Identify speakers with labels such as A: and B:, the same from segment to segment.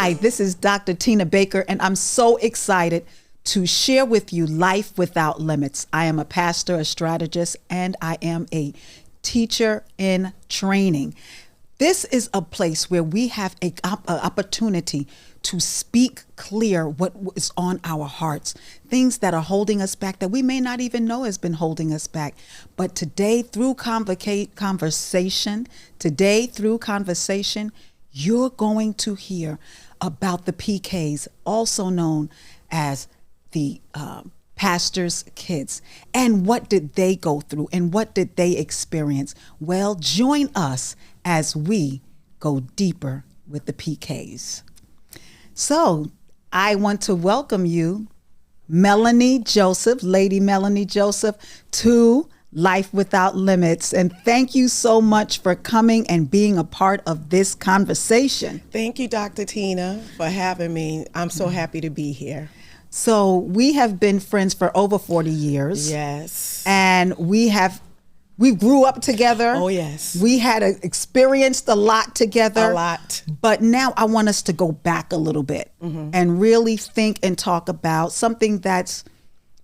A: Hi, this is Dr. Tina Baker, and I'm so excited to share with you Life Without Limits. I am a pastor, a strategist, and I am a teacher in training. This is a place where we have an opportunity to speak clear what is on our hearts, things that are holding us back that we may not even know has been holding us back. But today, through conversation, you're going to hear about the PKs, also known as the pastor's kids. And what did they go through and what did they experience? Well, join us as we go deeper with the PKs. So I want to welcome you, Melanie Joseph, Lady Melanie Joseph, to Life Without Limits. And thank you so much for coming and being a part of this conversation.
B: Thank you, Dr. Tina, for having me. I'm so happy to be here.
A: So we have been friends for over 40 years.
B: Yes.
A: And we grew up together.
B: Oh, yes.
A: We had experienced a lot together.
B: A lot.
A: But now I want us to go back a little bit and really think and talk about something that's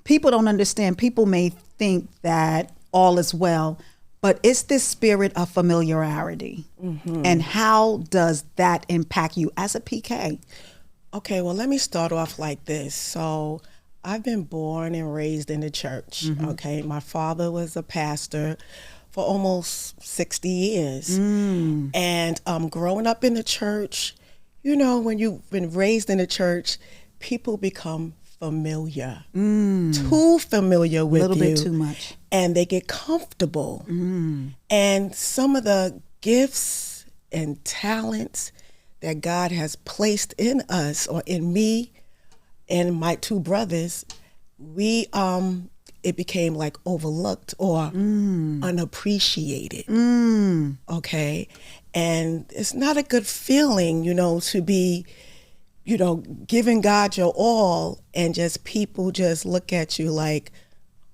A: people don't understand. People may think that all is well, but it's this spirit of familiarity. And how does that impact you as a PK?
B: Okay, well, let me start off like this. So I've been born and raised in the church. Okay, my father was a pastor for almost 60 years. And growing up in the church, you know, when you've been raised in the church, people become familiar, too familiar with you.
A: A little bit too much.
B: And they get comfortable. And some of the gifts and talents that God has placed in us, or in me and my two brothers, it became like overlooked or unappreciated. Okay. And it's not a good feeling, you know, to be, you know, giving God your all and just people just look at you like,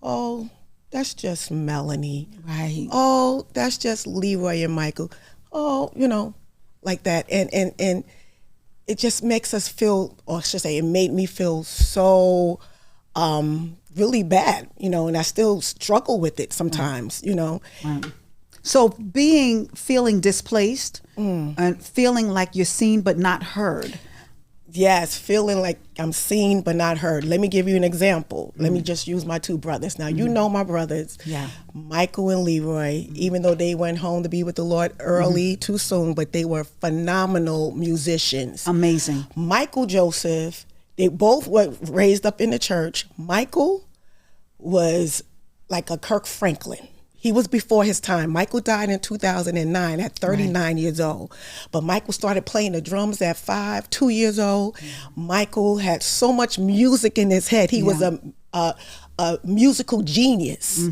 B: oh, that's just Melanie.
A: Right.
B: Oh, that's just Leroy and Michael. Oh, you know, like that. And it just makes us feel, or I should say, it made me feel so really bad, you know, and I still struggle with it sometimes, you know.
A: Right. So feeling displaced and feeling like you're seen but not heard.
B: Yes, feeling like I'm seen but not heard. Let me give you an example. Let me just use my two brothers. Now, you know my brothers, Michael and Leroy, even though they went home to be with the Lord early, too soon, but they were phenomenal musicians.
A: Amazing.
B: Michael Joseph, they both were raised up in the church. Michael was like a Kirk Franklin. He was before his time. Michael died in 2009 at 39 years old. But Michael started playing the drums at 2 years old. Michael had so much music in his head. He was a musical genius,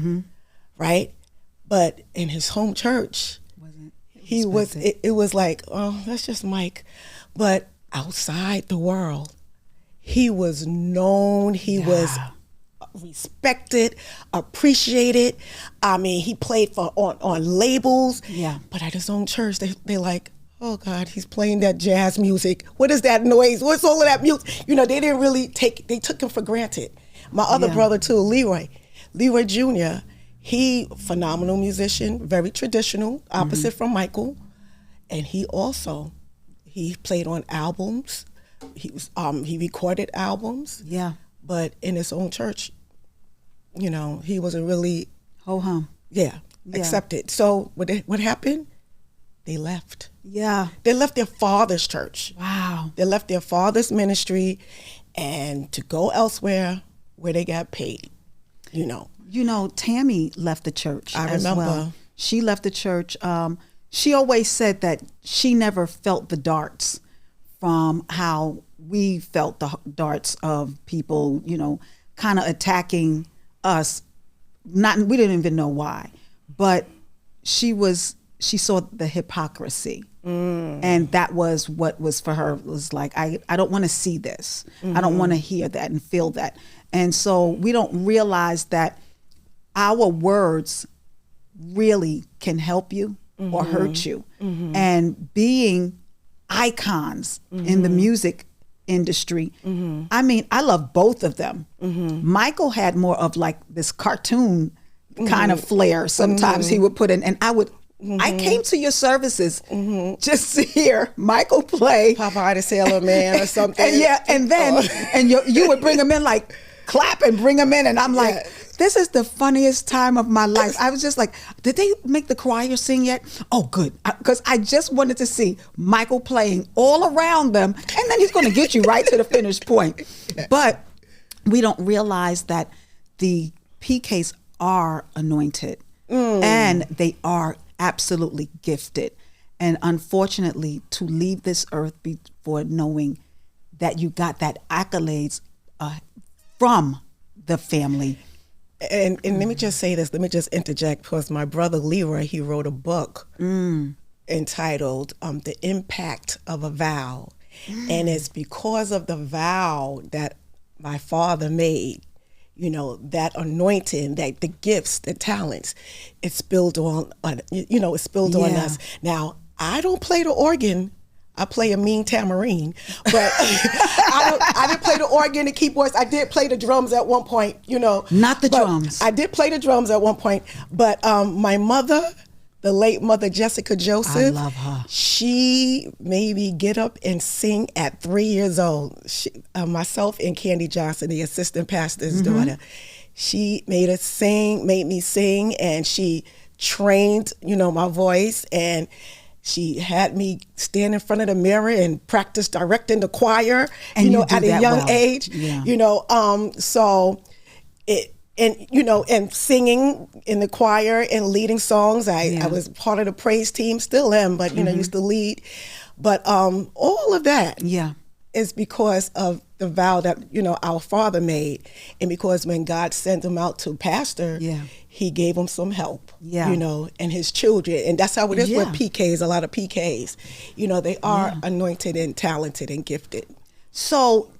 B: right? But in his home church, it was like, oh, that's just Mike. But outside the world, he was known. He was respected, appreciated. I mean, he played on labels. Yeah. But at his own church, they like, oh God, he's playing that jazz music. What is that noise? What's all of that music? You know, they didn't really they took him for granted. My other brother too, Leroy Jr., he phenomenal musician, very traditional, opposite from Michael. And he played on albums. He recorded albums. Yeah. But in his own church, you know, he wasn't really
A: ho-hum.
B: Accepted. So what happened? They left.
A: Yeah.
B: They left their father's church.
A: Wow.
B: They left their father's ministry and to go elsewhere where they got paid, you know.
A: You know, Tammy left the church as
B: remember.
A: well. She left the church. She always said that she never felt the darts from how we felt the darts of people, you know, kind of attacking us. We didn't even know why, but she saw the hypocrisy. And that was what was for her, was like, I don't want to see this. I don't want to hear that and feel that. And so we don't realize that our words really can help you or hurt you. And being icons in the music industry. I mean, I love both of them. Michael had more of like this cartoon kind of flair. Sometimes he would put in, and I came to your services just to hear Michael play
B: Popeye the Sailor Man or something.
A: and then you would bring him in, like clap and bring him in, and I'm like, this is the funniest time of my life. I was just like, did they make the choir sing yet? Oh, good. Because I just wanted to see Michael playing all around them, and then he's going to get you right to the finish point. But we don't realize that the PKs are anointed and they are absolutely gifted. And unfortunately, to leave this earth before knowing that you got that accolades from the family.
B: And let me just say this, let me just interject, because my brother Leroy, he wrote a book entitled The Impact of a Vow. And it's because of the vow that my father made, you know, that anointing, that the gifts, the talents, it spilled on it spilled on us. Now, I don't play the organ. I play a mean tambourine, but I didn't play the organ, the keyboards. I did play the drums at one point, you know.
A: Not the drums.
B: I did play the drums at one point, but my mother, the late mother Jessica Joseph,
A: I love her.
B: She made me get up and sing at 3 years old. Myself and Candy Johnson, the assistant pastor's daughter, she made me sing, and she trained, you know, my voice, and she had me stand in front of the mirror and practice directing the choir,
A: and
B: you know, at a young age, you know, and singing in the choir and leading songs. I was part of the praise team, still am, but, you know, used to lead. But all of that is because of the vow that, you know, our father made. And because when God sent him out to pastor, he gave him some help, you know, and his children. And that's how it is with PKs, a lot of PKs. You know, they are anointed and talented and gifted.
A: So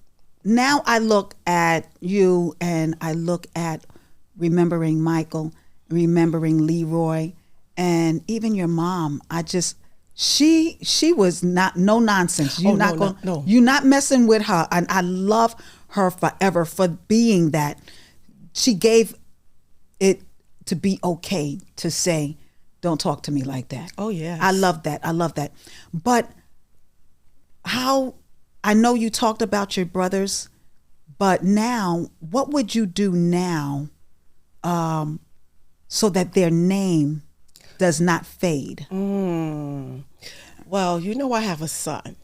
A: now I look at you and I look at remembering Michael, remembering Leroy, and even your mom. She was not no nonsense. You're you're not messing with her. And I love her forever for being that. She gave it to be okay to say, don't talk to me like that.
B: Oh yeah.
A: I love that. I love that. But I know you talked about your brothers, but now what would you do now so that their name does not fade?
B: Well, you know, I have a son.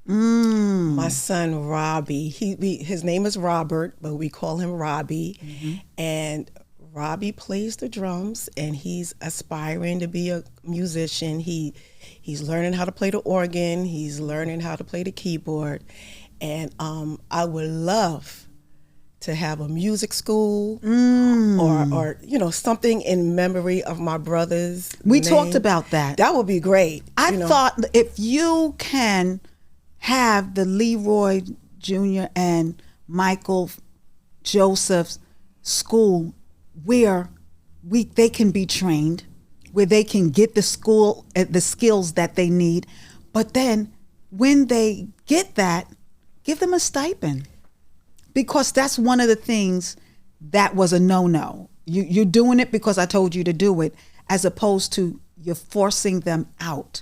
B: My son Robbie. His name is Robert, but we call him Robbie. And Robbie plays the drums, and he's aspiring to be a musician. He's learning how to play the organ. He's learning how to play the keyboard. And I would love to have a music school or you know, something in memory of my brothers.
A: We talked about that.
B: That would be great.
A: I thought if you can have the Leroy Jr. and Michael Joseph's school where they can be trained, where they can get the skills that they need, but then when they get that, give them a stipend. Because that's one of the things that was a no-no. You're doing it because I told you to do it, as opposed to you're forcing them out.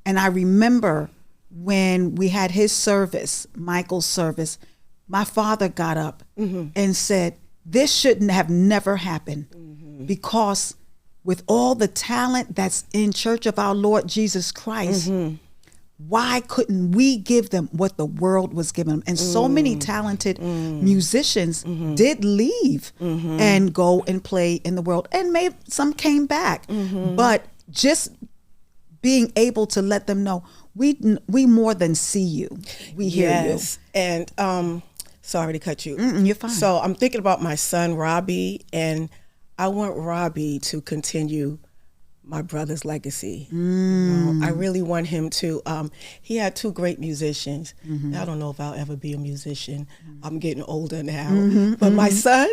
A: And I remember when we had his service, Michael's service, my father got up and said, this shouldn't have never happened, because with all the talent that's in Church of our Lord Jesus Christ, why couldn't we give them what the world was giving them? And so many talented musicians did leave and go and play in the world, and maybe some came back. But just being able to let them know, we more than see you, we hear you.
B: And sorry to cut you.
A: You're fine.
B: So I'm thinking about my son Robbie, and I want Robbie to continue my brother's legacy. You know, I really want him to. He had two great musicians. I don't know if I'll ever be a musician. I'm getting older now. But my son,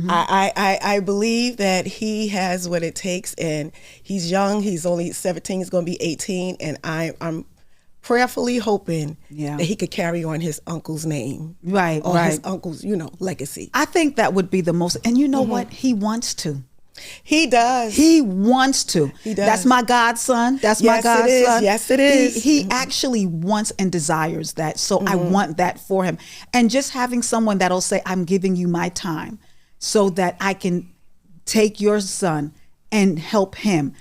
B: I believe that he has what it takes, and he's young. He's only 17. He's going to be 18, and I'm prayerfully hoping
A: Yeah.
B: that he could carry on his uncle's name.
A: Right,
B: or
A: right.
B: his uncle's, legacy.
A: I think that would be the most, and you know what? He wants to.
B: He does.
A: He wants to.
B: He does.
A: That's my godson. That's my
B: Yes, it is.
A: godson.
B: Yes, it is.
A: He actually wants and desires that. So I want that for him. And just having someone that'll say, I'm giving you my time so that I can take your son and help him.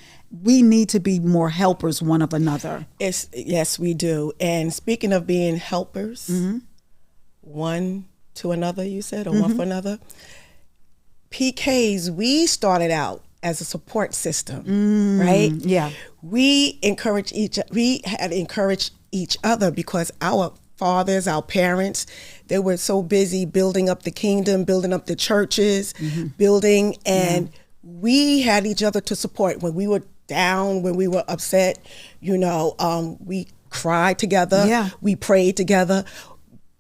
A: We need to be more helpers one of another.
B: Yes, we do. And speaking of being helpers, one to another, you said, or one for another. PKs, we started out as a support system, right?
A: Yeah.
B: We had encouraged each other because our fathers, our parents, they were so busy building up the kingdom, building up the churches, building, and we had each other to support when we were down, when we were upset. We cried together.
A: Yeah.
B: We prayed together.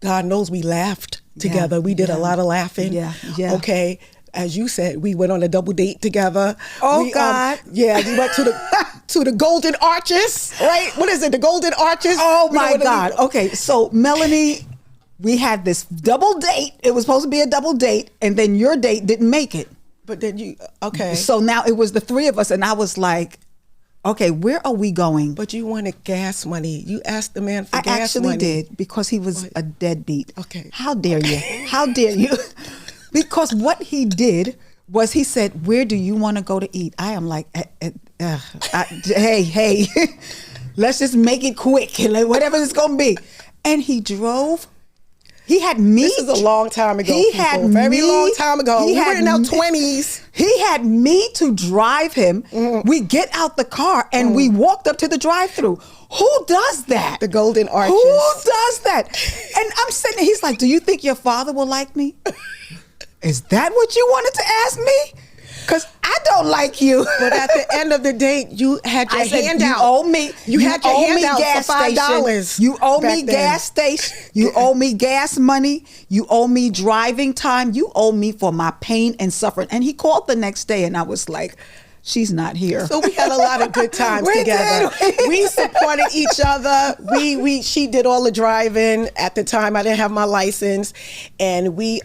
B: God knows we laughed together. We did a lot of laughing.
A: Yeah. Yeah.
B: Okay. As you said, we went on a double date together.
A: Oh, God.
B: We went to the Golden Arches, right? What is it? The Golden Arches?
A: Oh my God. Okay. So Melanie, we had this double date. It was supposed to be a double date, and then your date didn't make it.
B: But then okay.
A: So now it was the three of us, and I was like, okay, where are we going?
B: But you wanted gas money. You asked the man for
A: I
B: gas
A: actually
B: money.
A: did, because he was a deadbeat.
B: Okay.
A: How dare you? How dare you? Because what he did was he said, where do you want to go to eat? I am like, hey, let's just make it quick, like, whatever it's going to be. And he drove. He had me.
B: This is a long time ago.
A: He
B: people.
A: had
B: very
A: me,
B: long time ago.
A: He
B: We were
A: had
B: in our
A: me-
B: 20s.
A: He had me to drive him. We get out the car and we walked up to the drive-thru. Who does that?
B: The Golden Arches.
A: Who does that? And I'm sitting there, he's like, do you think your father will like me? Is that what you wanted to ask me? Because I don't like you.
B: But at the end of the day, you had your
A: I said,
B: handout.
A: you owe me.
B: You had your
A: owe me
B: handout
A: gas
B: for $5.
A: station. You owe
B: back
A: me
B: then.
A: gas station. You owe me gas money. You owe me driving time. You owe me for my pain and suffering. And he called the next day, and I was like, she's not here.
B: So we had a lot of good times
A: We
B: together.
A: did.
B: We supported each other. She did all the driving. At the time, I didn't have my license, and we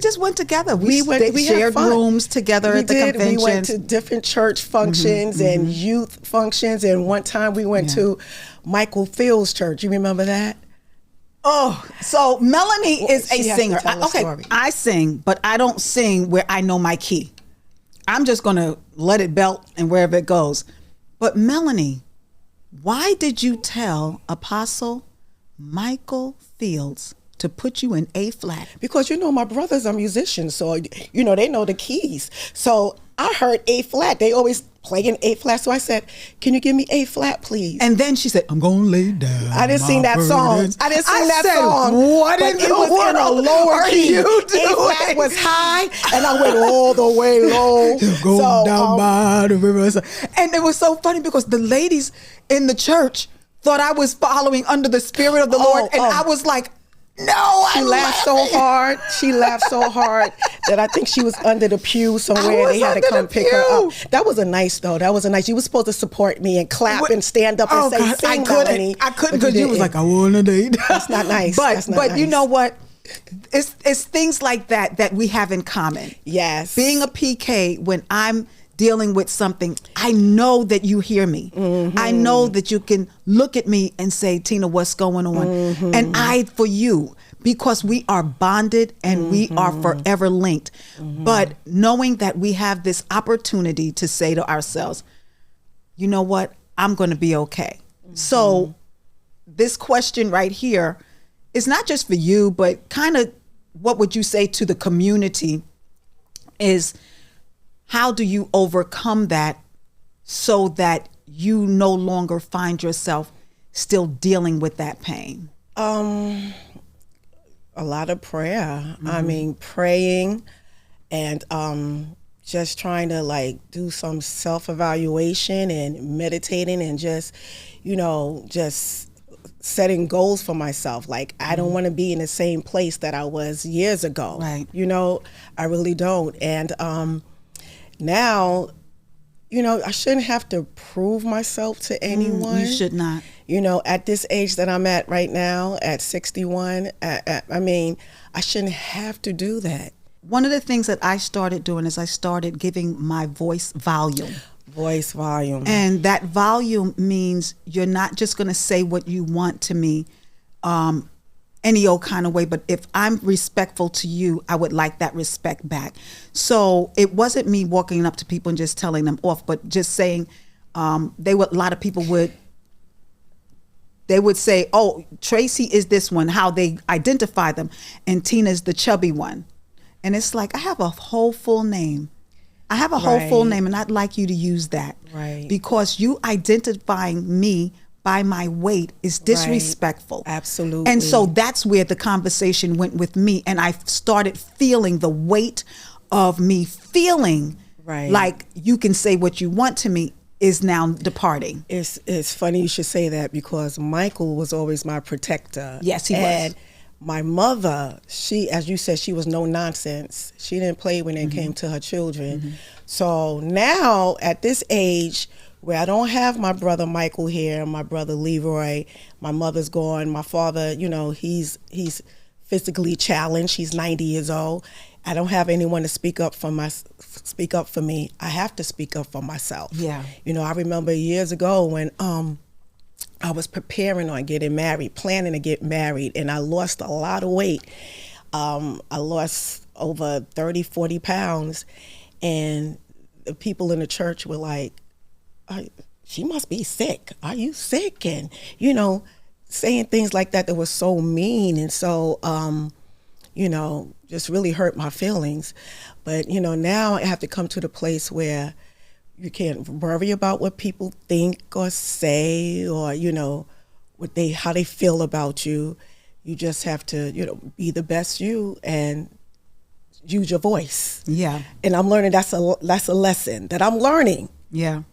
A: just went together. We
B: had
A: shared
B: fun.
A: rooms together
B: We
A: at the
B: did.
A: conventions.
B: We went to different church functions and youth functions, and one time we went to Michael Field's church. You remember that?
A: Oh, so Melanie is a
B: she has to
A: singer.
B: tell a story.
A: I sing, but I don't sing where I know my key. I'm just going to let it belt and wherever it goes. But Melanie, why did you tell Apostle Michael Fields to put you in A flat?
B: Because my brothers are musicians, so they know the keys. So I heard A flat. They always play in A flat. So I said, "Can you give me A flat, please?"
A: And then she said, I'm going to lay down.
B: I didn't sing
A: my
B: that song.
A: burdens.
B: I didn't sing that
A: said,
B: song.
A: What
B: but
A: in
B: it
A: the
B: was in a
A: world
B: lower
A: are
B: key.
A: you
B: A
A: doing?
B: flat was high, and I went all the way low.
A: Going down by the river. And it was so funny because the ladies in the church thought I was following under the Spirit of the Lord. And I was like, no,
B: She laughed so hard. She laughed so hard that I think she was under the pew somewhere.
A: was
B: They had to
A: under
B: come
A: the
B: pick her
A: pew.
B: up. That was a nice, though. That was a nice. You were supposed to support me and clap and stand up and say,
A: God,
B: "Sing,
A: I couldn't.
B: Melanie."
A: I couldn't
B: But
A: because you was
B: didn't.
A: like, I want a date.
B: That's not nice.
A: But
B: That's not
A: but you
B: nice.
A: know what? It's things like that we have in common.
B: Yes.
A: Being a PK, when I'm dealing with something, I know that you hear me. I know that you can look at me and say, Tina, what's going on? And I for you, because we are bonded and we are forever linked. But knowing that we have this opportunity to say to ourselves, you know what? I'm going to be okay. So this question right here is not just for you, but kind of what would you say to the community is, how do you overcome that so that you no longer find yourself still dealing with that pain?
B: A lot of prayer. I mean, praying and just trying to do some self-evaluation and meditating and just setting goals for myself. Like, I don't want to be in the same place that I was years ago.
A: Right.
B: I really don't. And now I shouldn't have to prove myself to anyone.
A: You should not.
B: At this age that I'm at right now, at 61, I mean, I shouldn't have to do that.
A: One of the things that I started doing is I started giving my voice volume.
B: Voice volume.
A: And that volume means you're not just going to say what you want to me any old kind of way, but if I'm respectful to you, I would like that respect back. So it wasn't me walking up to people and just telling them off, but just saying, a lot of people would say, oh, Tracy is this one, how they identify them, and Tina's the chubby one. And it's like, I have a whole full name. I have a whole full name, and I'd like you to use that.
B: Right.
A: Because you identifying me by my weight is disrespectful.
B: Right. Absolutely.
A: And so that's where the conversation went with me, and I started feeling the weight of me feeling like you can say what you want to me is now departing.
B: It's funny you should say that, because Michael was always my protector.
A: Yes, he was.
B: And my mother, she, as you said, she was no nonsense. She didn't play when it came to her children. So now at this age, where I don't have my brother Michael here, my brother Leroy, my mother's gone, my father, he's physically challenged. He's 90 years old. I don't have anyone to speak up for me. I have to speak up for myself.
A: Yeah.
B: I remember years ago when I was preparing on getting married, planning to get married, and I lost a lot of weight. I lost over 30, 40 pounds, and the people in the church were like, she must be sick. Are you sick? And, saying things like that was so mean and so, just really hurt my feelings. But, now I have to come to the place where you can't worry about what people think or say or, how they feel about you. You just have to, be the best you and use your voice.
A: Yeah.
B: And I'm learning that's a lesson that I'm learning.
A: Yeah.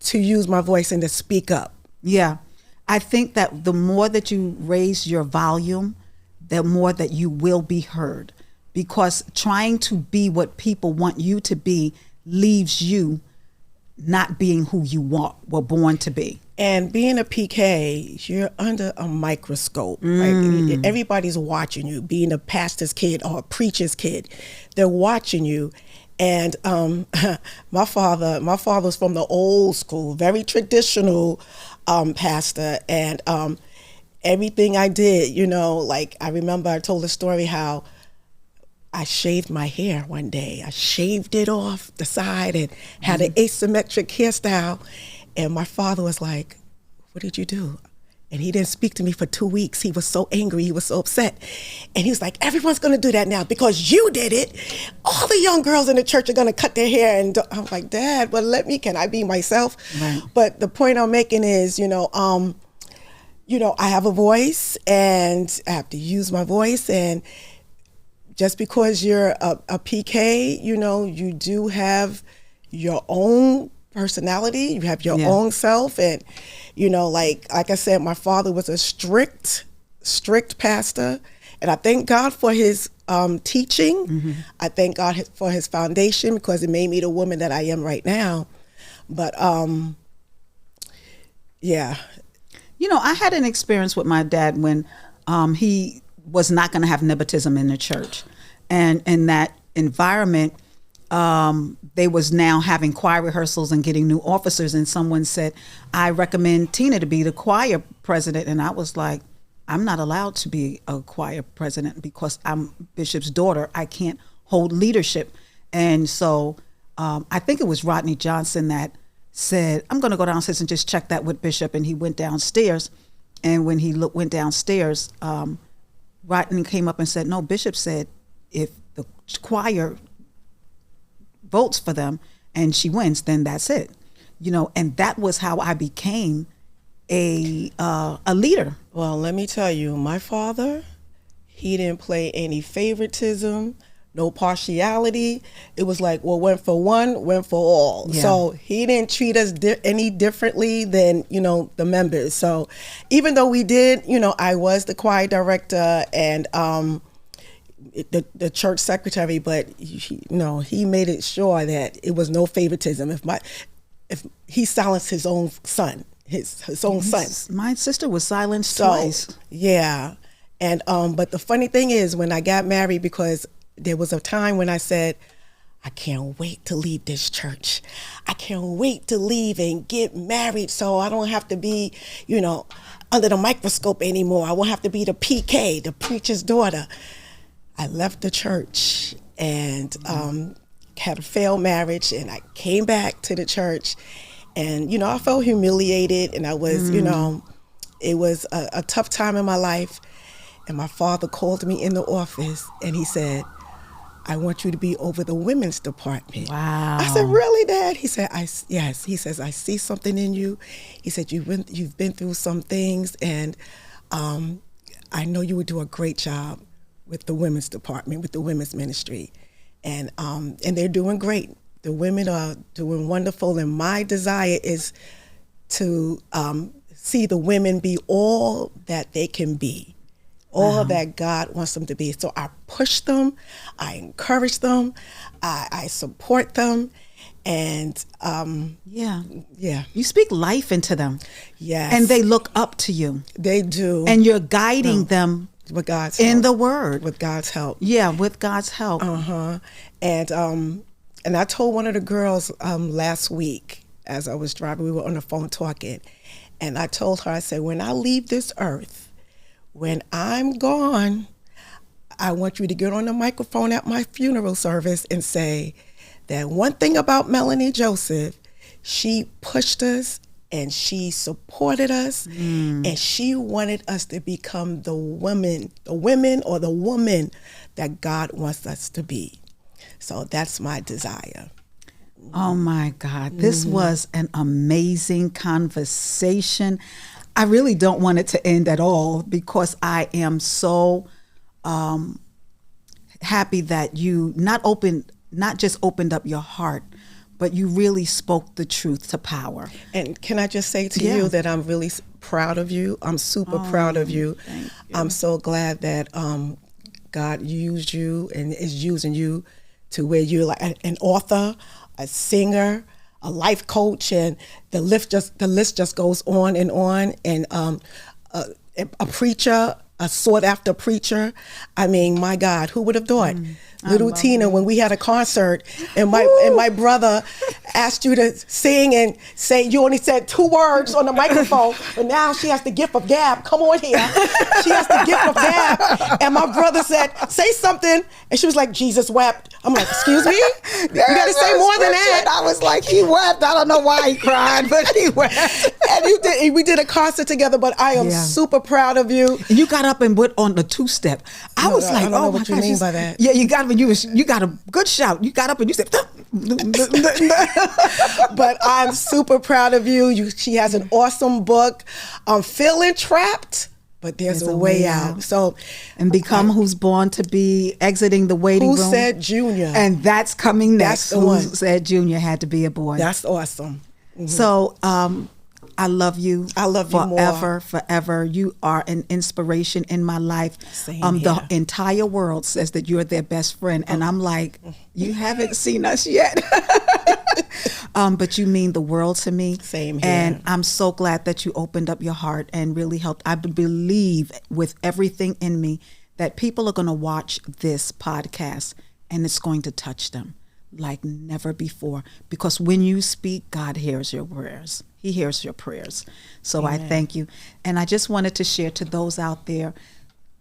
B: To use my voice and to speak up.
A: Yeah. I think that the more that you raise your volume, the more that you will be heard, because trying to be what people want you to be leaves you not being who you were born to be.
B: And being a PK, you're under a microscope. Right? Everybody's watching you. Being a pastor's kid or a preacher's kid, they're watching you. And my father was from the old school, very traditional pastor. And everything I did, I remember I told the story how I shaved my hair one day. I shaved it off the side and had an asymmetric hairstyle. And my father was like, "What did you do?" And he didn't speak to me for 2 weeks. He was so angry. He was so upset. And he was like, "Everyone's going to do that now because you did it. All the young girls in the church are going to cut their hair." And I'm like, "Dad, but can I be myself?"
A: Right.
B: But the point I'm making is, I have a voice and I have to use my voice. And just because you're a PK, you do have your own personality. You have your own self. And, like I said, my father was a strict pastor. And I thank God for his teaching. I thank God for his foundation, because it made me the woman that I am right now. But, yeah.
A: I had an experience with my dad when he was not going to have nepotism in the church. And in that environment, they was now having choir rehearsals and getting new officers, and someone said, "I recommend Tina to be the choir president." And I was like, "I'm not allowed to be a choir president because I'm Bishop's daughter. I can't hold leadership." And so I think it was Rodney Johnson that said, "I'm going to go downstairs and just check that with Bishop." And he went downstairs, and when he went downstairs, Rodney came up and said, "No, Bishop said if the choir votes for them and she wins, then that's it." And that was how I became a leader.
B: Well, let me tell you, my father, he didn't play any favoritism, no partiality. It was like, well, went for one, went for all.
A: Yeah.
B: So he didn't treat us any differently than, the members. So even though we did, I was the choir director and the church secretary, but he made it sure that it was no favoritism. if he silenced his own son, his own son.
A: My sister was silenced
B: So
A: twice.
B: yeah, and but the funny thing is, when I got married, because there was a time when I said, I can't wait to leave this church. I can't wait to leave and get married so I don't have to be, under the microscope anymore. I won't have to be the PK, the preacher's daughter. I left the church and had a failed marriage, and I came back to the church, and, I felt humiliated, and I was, it was a tough time in my life. And my father called me in the office and he said, I want you to be over the women's department.
A: Wow.
B: I said, really, Dad? He said, yes. He says, I see something in you. He said, you've been through some things, and I know you would do a great job with the women's department, with the women's ministry. And they're doing great. The women are doing wonderful. And my desire is to see the women be all that they can be. All that God wants them to be. So I push them, I encourage them, I support them, and
A: Yeah.
B: You
A: speak life into them.
B: Yes.
A: And they look up to you.
B: They do.
A: And you're guiding them
B: with God's
A: in
B: help.
A: the word.
B: With God's help.
A: Yeah, with God's help.
B: And I told one of the girls last week as I was driving, we were on the phone talking, and I told her, I said, when I leave this earth, when I'm gone, I want you to get on the microphone at my funeral service and say that one thing about Melanie Joseph, she pushed us and she supported us, and she wanted us to become the women or the woman that God wants us to be. So that's my desire.
A: Oh my God, this was an amazing conversation. I really don't want it to end at all, because I am so happy that you not just opened up your heart, but you really spoke the truth to power.
B: And can I just say to you that I'm really proud of you. I'm super proud of you.
A: Thank you.
B: I'm so glad that God used you and is using you to where you're like an author, a singer, a life coach, and the list just goes on. And a preacher, a sought after preacher. I mean, my God, who would have thought? Little Tina, when we had a concert, and my brother asked you to sing and say, you only said 2 words on the microphone, but now she has the gift of gab. Come on here. She has the gift of gab. And my brother said, say something. And she was like, Jesus wept. I'm like, excuse me? You got to say more than that.
A: I was like, he wept. I don't know why he cried, but he wept.
B: And we did a concert together, but I am super proud of you.
A: And you got up and went on the 2-step. I was like,
B: I don't know
A: oh my
B: what you
A: gosh.
B: mean by that.
A: Yeah, you got a good shout. You got up and you said,
B: but I'm super proud of you. She has an awesome book. I'm feeling trapped, but there's a way out. So,
A: and become who's born to be, exiting the waiting room.
B: Who said Junior?
A: And that's coming next.
B: That's the one.
A: Who said Junior had to be a boy.
B: That's awesome.
A: So, I love you.
B: I love you more.
A: Forever. You are an inspiration in my life.
B: Same
A: the
B: here.
A: entire world says that you're their best friend, and I'm like, you haven't seen us yet. But you mean the world to me.
B: Same here.
A: And I'm so glad that you opened up your heart and really helped. I believe with everything in me that people are going to watch this podcast and it's going to touch them like never before, because when you speak, God hears your prayers. He hears your prayers. So Amen. I thank you. And I just wanted to share to those out there,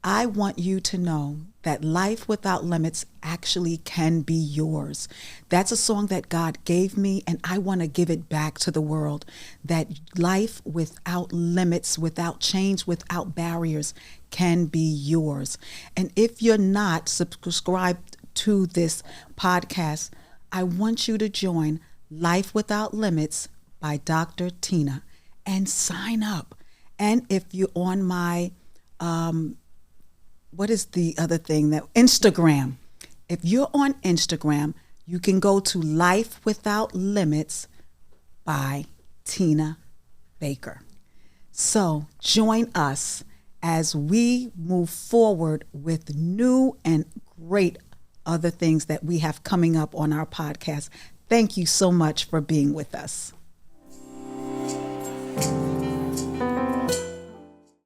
A: I want you to know that life without limits actually can be yours. That's a song that God gave me, and I want to give it back to the world, that life without limits, without change, without barriers can be yours. And if you're not subscribed to this podcast, I want you to join Life Without Limits by Dr. Tina and sign up. And if you're on my, what is the other thing that, Instagram. If you're on Instagram, you can go to Life Without Limits by Tina Baker. So join us as we move forward with new and great other things that we have coming up on our podcast. Thank you so much for being with us.